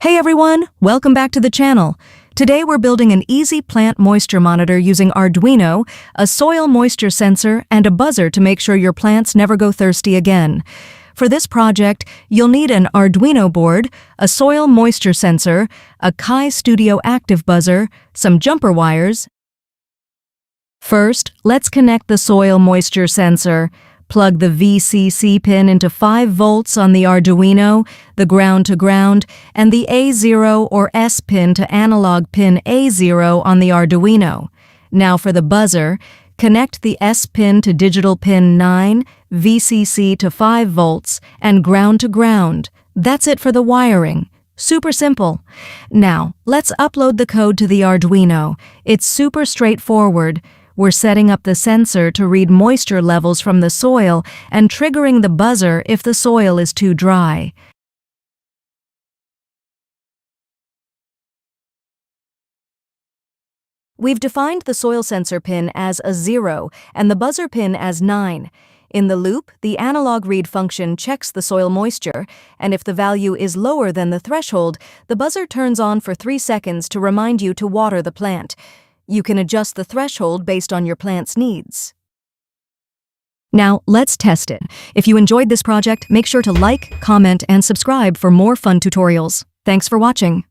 Hey everyone, welcome back to the channel. Today we're building an easy plant moisture monitor using Arduino, a soil moisture sensor, and a buzzer to make sure your plants never go thirsty again. For this project, you'll need an Arduino board, a soil moisture sensor, a KEYE Studio active buzzer, some jumper wires. First, let's connect the soil moisture sensor. Plug the VCC pin into 5 volts on the Arduino, the ground to ground, and the A0 or S pin to analog pin A0 on the Arduino. Now for the buzzer, connect the S pin to digital pin 9, VCC to 5 volts, and ground to ground. That's it for the wiring. Super simple. Now, let's upload the code to the Arduino. It's super straightforward. We're setting up the sensor to read moisture levels from the soil and triggering the buzzer if the soil is too dry. We've defined the soil sensor pin as a 0 and the buzzer pin as 9. In the loop, the analog read function checks the soil moisture, and if the value is lower than the threshold, the buzzer turns on for 3 seconds to remind you to water the plant. You can adjust the threshold based on your plant's needs. Now, let's test it. If you enjoyed this project, make sure to like, comment, and subscribe for more fun tutorials. Thanks for watching.